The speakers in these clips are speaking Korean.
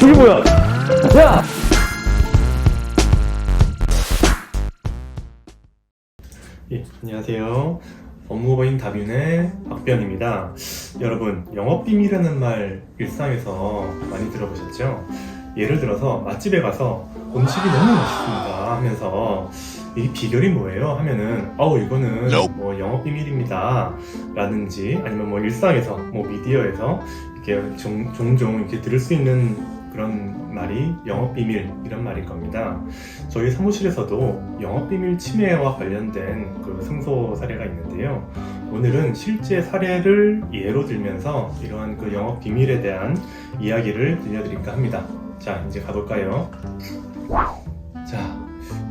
이게 뭐야? 야! 예, 안녕하세요. 법무법인 다뷴의 박변입니다. 여러분, 영업비밀이라는 말 일상에서 많이 들어보셨죠? 예를 들어서 맛집에 가서 음식이 너무 맛있습니다 하면서 이 비결이 뭐예요? 하면은 이거는 뭐 영업비밀입니다 라든지 아니면 뭐 일상에서 뭐 미디어에서 이렇게 종종 이렇게 들을 수 있는 그런 말이 영업비밀 이런 말일 겁니다. 저희 사무실에서도 영업비밀 침해와 관련된 그 승소 사례가 있는데요. 오늘은 실제 사례를 예로 들면서 이러한 그 영업비밀에 대한 이야기를 들려드릴까 합니다. 자, 이제 가볼까요? 자,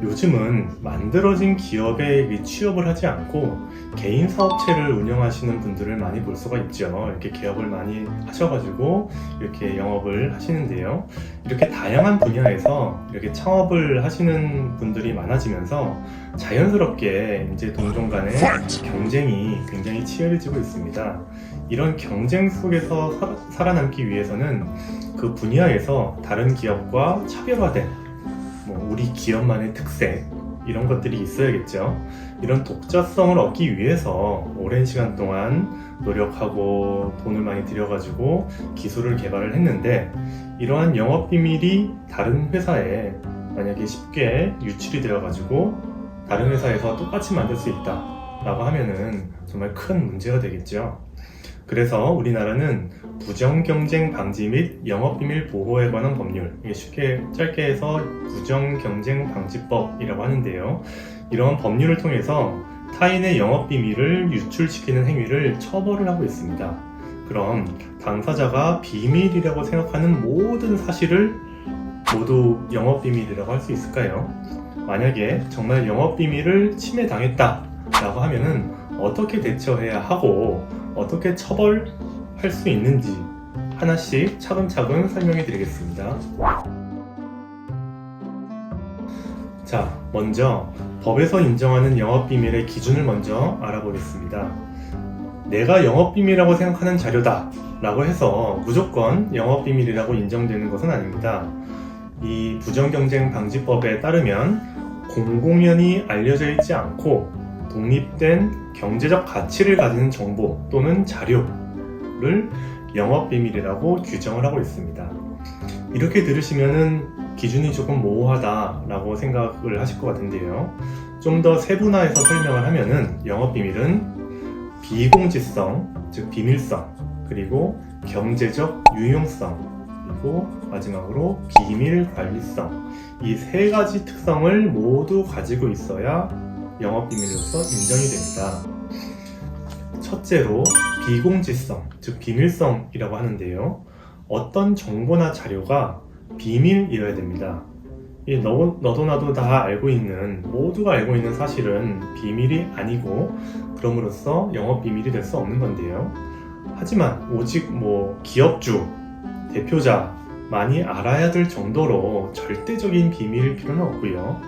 요즘은 만들어진 기업에 취업을 하지 않고 개인 사업체를 운영하시는 분들을 많이 볼 수가 있죠. 이렇게 개업을 많이 하셔가지고 이렇게 영업을 하시는데요. 이렇게 다양한 분야에서 이렇게 창업을 하시는 분들이 많아지면서 자연스럽게 이제 동종 간의 경쟁이 굉장히 치열해지고 있습니다. 이런 경쟁 속에서 살아남기 위해서는 그 분야에서 다른 기업과 차별화된 우리 기업만의 특색 이런 것들이 있어야겠죠. 이런 독자성을 얻기 위해서 오랜 시간 동안 노력하고 돈을 많이 들여가지고 기술을 개발을 했는데 이러한 영업비밀이 다른 회사에 만약에 쉽게 유출이 되어가지고 다른 회사에서 똑같이 만들 수 있다 라고 하면은 정말 큰 문제가 되겠죠. 그래서 우리나라는 부정경쟁 방지 및 영업비밀 보호에 관한 법률, 이게 쉽게 짧게 해서 부정경쟁 방지법이라고 하는데요. 이런 법률을 통해서 타인의 영업비밀을 유출시키는 행위를 처벌을 하고 있습니다. 그럼 당사자가 비밀이라고 생각하는 모든 사실을 모두 영업비밀이라고 할 수 있을까요? 만약에 정말 영업비밀을 침해당했다라고 하면은 어떻게 대처해야 하고 어떻게 처벌할 수 있는지 하나씩 차근차근 설명해 드리겠습니다. 자, 먼저 법에서 인정하는 영업비밀의 기준을 먼저 알아보겠습니다. 내가 영업비밀이라고 생각하는 자료다 라고 해서 무조건 영업비밀이라고 인정되는 것은 아닙니다. 이 부정경쟁방지법에 따르면 공공연히 알려져 있지 않고 독립된 경제적 가치를 가지는 정보 또는 자료를 영업비밀이라고 규정을 하고 있습니다. 이렇게 들으시면은 기준이 조금 모호하다라고 생각을 하실 것 같은데요. 좀 더 세분화해서 설명을 하면은 영업비밀은 비공지성, 즉 비밀성, 그리고 경제적 유용성, 그리고 마지막으로 비밀관리성, 이 세 가지 특성을 모두 가지고 있어야 영업비밀로서 인정이 됩니다. 첫째로 비공지성, 즉 비밀성이라고 하는데요. 어떤 정보나 자료가 비밀이어야 됩니다. 너도 나도 다 알고 있는, 모두가 알고 있는 사실은 비밀이 아니고 그럼으로써 영업비밀이 될 수 없는 건데요. 하지만 오직 기업주, 대표자만이 알아야 될 정도로 절대적인 비밀일 필요는 없고요.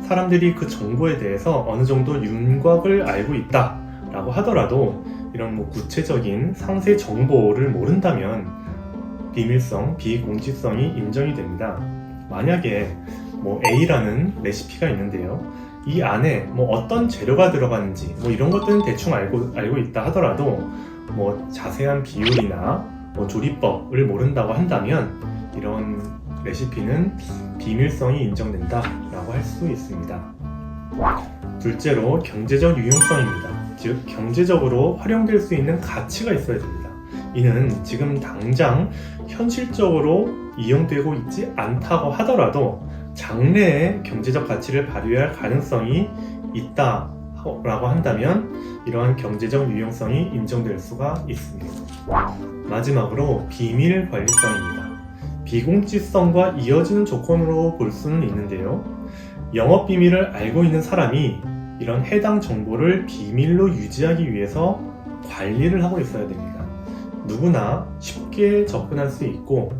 사람들이 그 정보에 대해서 어느 정도 윤곽을 알고 있다 라고 하더라도 이런 구체적인 상세 정보를 모른다면 비밀성, 비공지성이 인정이 됩니다. 만약에 A라는 레시피가 있는데요. 이 안에 어떤 재료가 들어가는지 이런 것들은 대충 알고 있다 하더라도 자세한 비율이나 조리법을 모른다고 한다면 이런 레시피는 비밀성이 인정된다 라고 할 수 있습니다. 둘째로 경제적 유용성입니다. 즉 경제적으로 활용될 수 있는 가치가 있어야 됩니다. 이는 지금 당장 현실적으로 이용되고 있지 않다고 하더라도 장래에 경제적 가치를 발휘할 가능성이 있다라고 한다면 이러한 경제적 유용성이 인정될 수가 있습니다. 마지막으로 비밀 관리성입니다. 비공지성과 이어지는 조건으로 볼 수는 있는데요. 영업비밀을 알고 있는 사람이 이런 해당 정보를 비밀로 유지하기 위해서 관리를 하고 있어야 됩니다. 누구나 쉽게 접근할 수 있고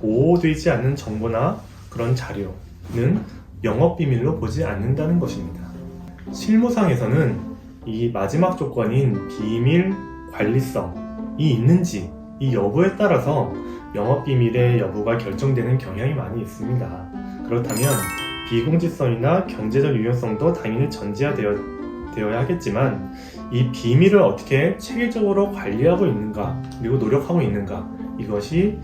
보호되지 않는 정보나 그런 자료는 영업비밀로 보지 않는다는 것입니다. 실무상에서는 이 마지막 조건인 비밀 관리성이 있는지 이 여부에 따라서 영업비밀의 여부가 결정되는 경향이 많이 있습니다. 그렇다면 비공지성이나 경제적 유효성도 당연히 전제되어야 하겠지만 이 비밀을 어떻게 체계적으로 관리하고 있는가 그리고 노력하고 있는가 이것이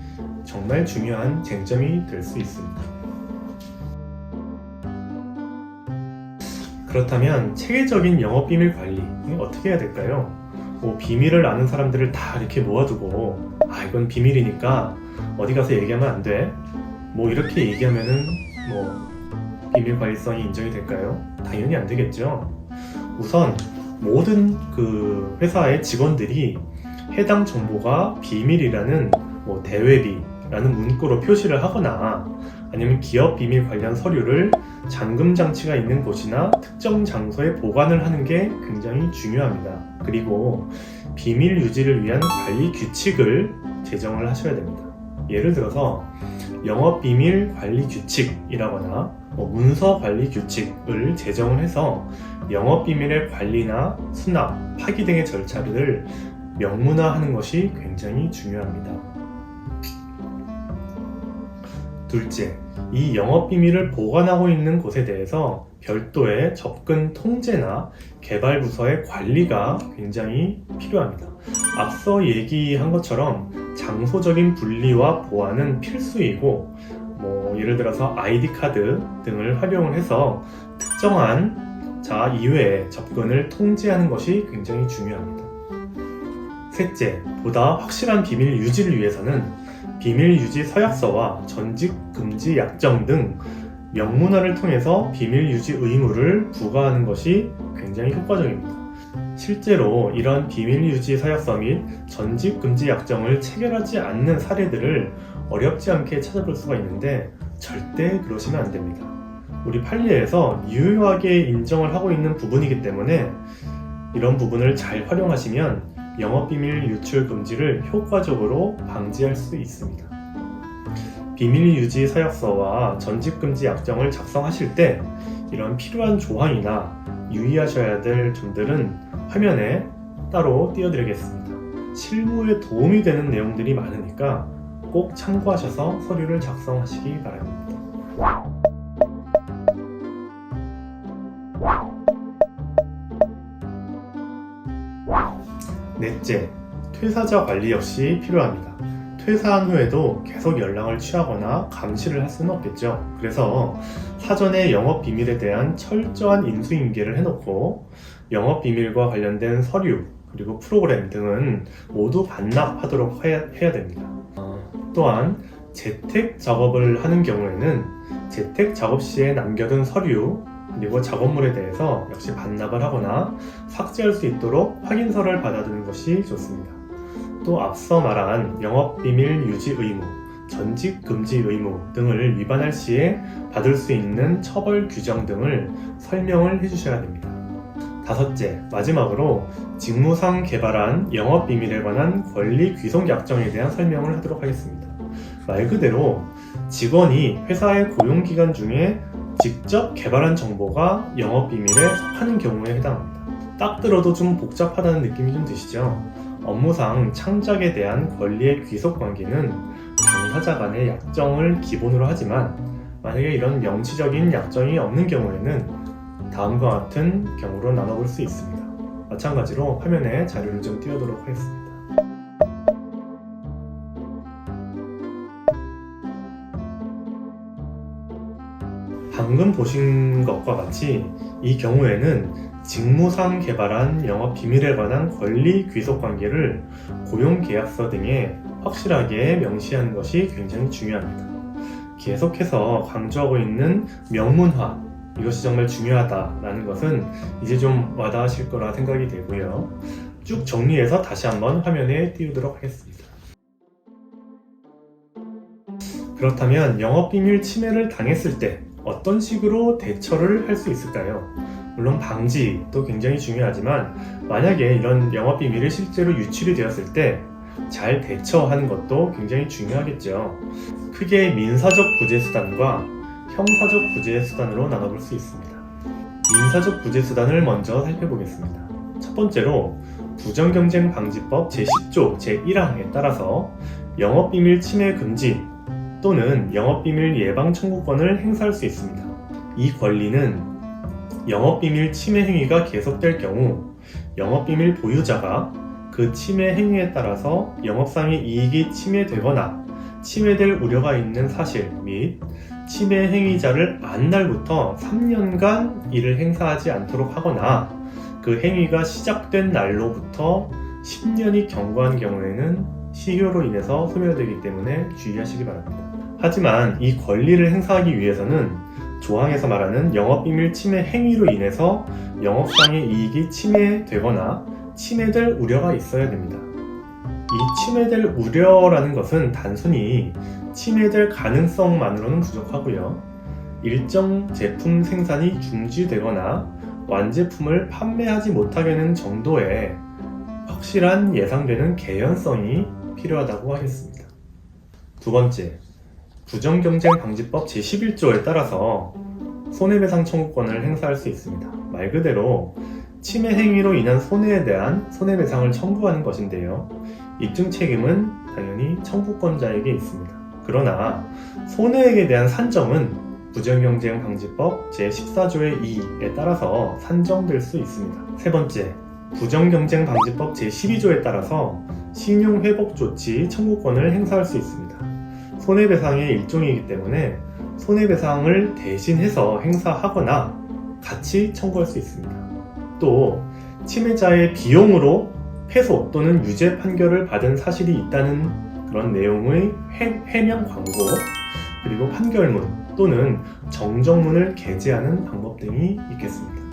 정말 중요한 쟁점이 될 수 있습니다. 그렇다면 체계적인 영업비밀 관리 어떻게 해야 될까요? 비밀을 아는 사람들을 다 이렇게 모아두고 이건 비밀이니까 어디 가서 얘기하면 안 돼. 이렇게 얘기하면은 비밀 관리성이 인정이 될까요? 당연히 안 되겠죠. 우선 모든 그 회사의 직원들이 해당 정보가 비밀이라는 대외비라는 문구로 표시를 하거나 아니면 기업 비밀 관련 서류를 잠금 장치가 있는 곳이나 특정 장소에 보관을 하는 게 굉장히 중요합니다. 그리고 비밀 유지를 위한 관리 규칙을 제정을 하셔야 됩니다. 예를 들어서 영업비밀 관리 규칙이라거나 문서 관리 규칙을 제정을 해서 영업비밀의 관리나 수납, 파기 등의 절차를 명문화하는 것이 굉장히 중요합니다. 둘째, 이 영업비밀을 보관하고 있는 곳에 대해서 별도의 접근 통제나 개발 부서의 관리가 굉장히 필요합니다. 앞서 얘기한 것처럼 장소적인 분리와 보안은 필수이고 예를 들어서 ID 카드 등을 활용을 해서 특정한 자 이외의 접근을 통제하는 것이 굉장히 중요합니다. 셋째, 보다 확실한 비밀 유지를 위해서는 비밀 유지 서약서와 전직 금지 약정 등 명문화를 통해서 비밀 유지 의무를 부과하는 것이 굉장히 효과적입니다. 실제로 이런 비밀 유지 서약서 및 전직 금지 약정을 체결하지 않는 사례들을 어렵지 않게 찾아볼 수가 있는데 절대 그러시면 안 됩니다. 우리 판례에서 유효하게 인정을 하고 있는 부분이기 때문에 이런 부분을 잘 활용하시면 영업비밀 유출 금지를 효과적으로 방지할 수 있습니다. 비밀 유지 서약서와 전직 금지 약정을 작성하실 때 이런 필요한 조항이나 유의하셔야 될 점들은 화면에 따로 띄워드리겠습니다. 실무에 도움이 되는 내용들이 많으니까 꼭 참고하셔서 서류를 작성하시기 바랍니다. 넷째, 퇴사자 관리 역시 필요합니다. 퇴사한 후에도 계속 연락을 취하거나 감시를 할 수는 없겠죠. 그래서 사전에 영업비밀에 대한 철저한 인수인계를 해놓고 영업비밀과 관련된 서류 그리고 프로그램 등은 모두 반납하도록 해야 됩니다. 또한 재택 작업을 하는 경우에는 재택 작업 시에 남겨둔 서류 그리고 작업물에 대해서 역시 반납을 하거나 삭제할 수 있도록 확인서를 받아두는 것이 좋습니다. 또 앞서 말한 영업비밀 유지 의무, 전직 금지 의무 등을 위반할 시에 받을 수 있는 처벌 규정 등을 설명을 해주셔야 됩니다. 다섯째, 마지막으로 직무상 개발한 영업비밀에 관한 권리 귀속 약정에 대한 설명을 하도록 하겠습니다. 말 그대로 직원이 회사의 고용기간 중에 직접 개발한 정보가 영업비밀에 속하는 경우에 해당합니다. 딱 들어도 좀 복잡하다는 느낌이 좀 드시죠? 업무상 창작에 대한 권리의 귀속 관계는 당사자 간의 약정을 기본으로 하지만 만약에 이런 명시적인 약정이 없는 경우에는 다음과 같은 경우로 나눠볼 수 있습니다. 마찬가지로 화면에 자료를 좀 띄우도록 하겠습니다. 방금 보신 것과 같이 이 경우에는 직무상 개발한 영업 비밀에 관한 권리 귀속 관계를 고용계약서 등에 확실하게 명시하는 것이 굉장히 중요합니다. 계속해서 강조하고 있는 명문화, 이것이 정말 중요하다라는 것은 이제 좀 와닿으실 거라 생각이 되고요. 쭉 정리해서 다시 한번 화면에 띄우도록 하겠습니다. 그렇다면 영업비밀 침해를 당했을 때 어떤 식으로 대처를 할 수 있을까요? 물론 방지도 굉장히 중요하지만 만약에 이런 영업비밀이 실제로 유출이 되었을 때 잘 대처하는 것도 굉장히 중요하겠죠. 크게 민사적 구제 수단과 형사적 구제 수단으로 나눠볼 수 있습니다. 민사적 구제 수단을 먼저 살펴보겠습니다. 첫 번째로 부정경쟁방지법 제10조 제1항에 따라서 영업비밀 침해 금지 또는 영업비밀 예방 청구권을 행사할 수 있습니다. 이 권리는 영업비밀 침해 행위가 계속될 경우 영업비밀 보유자가 그 침해 행위에 따라서 영업상의 이익이 침해되거나 침해될 우려가 있는 사실 및 침해 행위자를 안 날부터 3년간 이를 행사하지 않도록 하거나 그 행위가 시작된 날로부터 10년이 경과한 경우에는 시효로 인해서 소멸되기 때문에 주의하시기 바랍니다. 하지만 이 권리를 행사하기 위해서는 조항에서 말하는 영업비밀 침해 행위로 인해서 영업상의 이익이 침해되거나 침해될 우려가 있어야 됩니다. 이 침해될 우려라는 것은 단순히 침해될 가능성만으로는 부족하고요. 일정 제품 생산이 중지되거나 완제품을 판매하지 못하게 하는 정도의 확실한 예상되는 개연성이 필요하다고 하겠습니다. 두 번째, 부정경쟁방지법 제11조에 따라서 손해배상 청구권을 행사할 수 있습니다. 말 그대로 침해 행위로 인한 손해에 대한 손해배상을 청구하는 것인데요. 입증 책임은 당연히 청구권자에게 있습니다. 그러나 손해액에 대한 산정은 부정경쟁방지법 제14조의 2에 따라서 산정될 수 있습니다. 세 번째, 부정경쟁방지법 제12조에 따라서 신용회복조치 청구권을 행사할 수 있습니다. 손해배상의 일종이기 때문에 손해배상을 대신해서 행사하거나 같이 청구할 수 있습니다. 또 침해자의 비용으로 패소 또는 유죄 판결을 받은 사실이 있다는 그런 내용의 해명 광고, 그리고 판결문 또는 정정문을 게재하는 방법 등이 있겠습니다.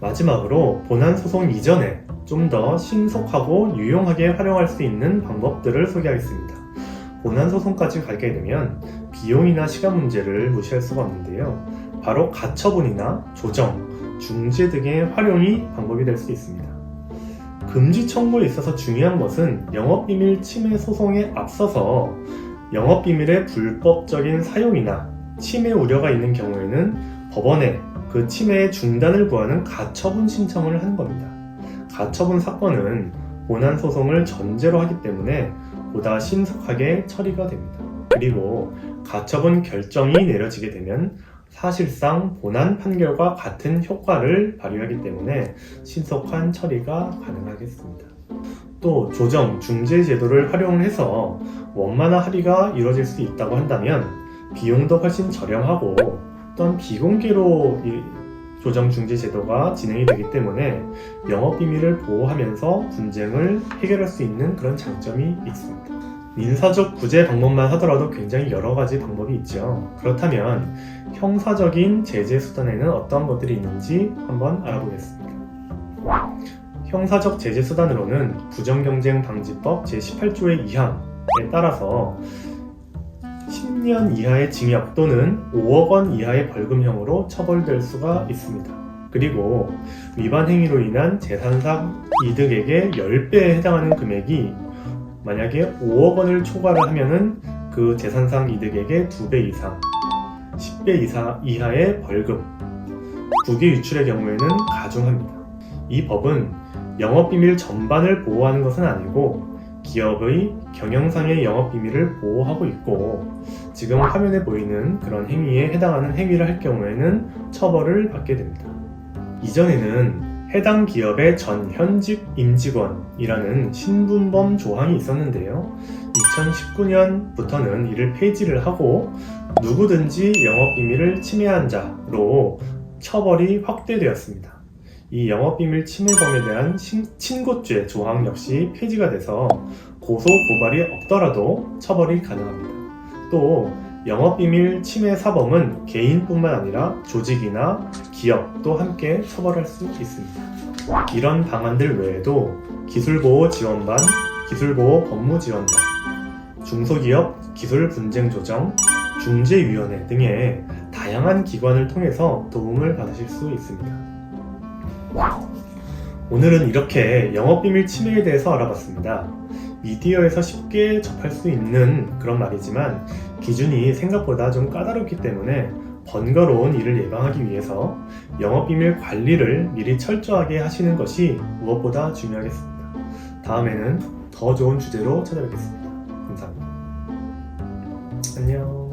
마지막으로 본안소송 이전에 좀 더 신속하고 유용하게 활용할 수 있는 방법들을 소개하겠습니다. 본안소송까지 가게 되면 비용이나 시간 문제를 무시할 수가 없는데요. 바로 가처분이나 조정, 중재 등의 활용이 방법이 될 수 있습니다. 금지 청구에 있어서 중요한 것은 영업비밀 침해 소송에 앞서서 영업비밀의 불법적인 사용이나 침해 우려가 있는 경우에는 법원에 그 침해의 중단을 구하는 가처분 신청을 하는 겁니다. 가처분 사건은 본안 소송을 전제로 하기 때문에 보다 신속하게 처리가 됩니다. 그리고 가처분 결정이 내려지게 되면 사실상 본안 판결과 같은 효과를 발휘하기 때문에 신속한 처리가 가능하겠습니다. 또 조정, 중재 제도를 활용해서 원만한 합의가 이루어질 수 있다고 한다면 비용도 훨씬 저렴하고 또한 비공개로 이 조정, 중재 제도가 진행이 되기 때문에 영업비밀을 보호하면서 분쟁을 해결할 수 있는 그런 장점이 있습니다. 민사적 구제 방법만 하더라도 굉장히 여러 가지 방법이 있죠. 그렇다면 형사적인 제재 수단에는 어떤 것들이 있는지 한번 알아보겠습니다. 형사적 제재 수단으로는 부정경쟁방지법 제18조의 2항에 따라서 10년 이하의 징역 또는 5억 원 이하의 벌금형으로 처벌될 수가 있습니다. 그리고 위반 행위로 인한 재산상 이득액의 10배에 해당하는 금액이 만약에 5억 원을 초과를 하면은 그 재산상 이득액의 2배 이상, 10배 이하의 벌금, 국외 유출의 경우에는 가중합니다. 이 법은 영업비밀 전반을 보호하는 것은 아니고 기업의 경영상의 영업비밀을 보호하고 있고 지금 화면에 보이는 그런 행위에 해당하는 행위를 할 경우에는 처벌을 받게 됩니다. 이전에는 해당 기업의 전 현직 임직원이라는 신분범 조항이 있었는데요. 2019년부터는 이를 폐지를 하고 누구든지 영업비밀을 침해한 자로 처벌이 확대되었습니다. 이 영업비밀 침해범에 대한 친고죄 조항 역시 폐지가 돼서 고소, 고발이 없더라도 처벌이 가능합니다. 또 영업비밀 침해 사범은 개인뿐만 아니라 조직이나 기업도 함께 처벌할 수 있습니다. 이런 방안들 외에도 기술보호 지원반, 기술보호 법무지원반, 중소기업 기술분쟁조정, 중재위원회 등의 다양한 기관을 통해서 도움을 받으실 수 있습니다. 오늘은 이렇게 영업비밀 침해에 대해서 알아봤습니다. 미디어에서 쉽게 접할 수 있는 그런 말이지만 기준이 생각보다 좀 까다롭기 때문에 번거로운 일을 예방하기 위해서 영업비밀 관리를 미리 철저하게 하시는 것이 무엇보다 중요하겠습니다. 다음에는 더 좋은 주제로 찾아뵙겠습니다. 감사합니다. 안녕.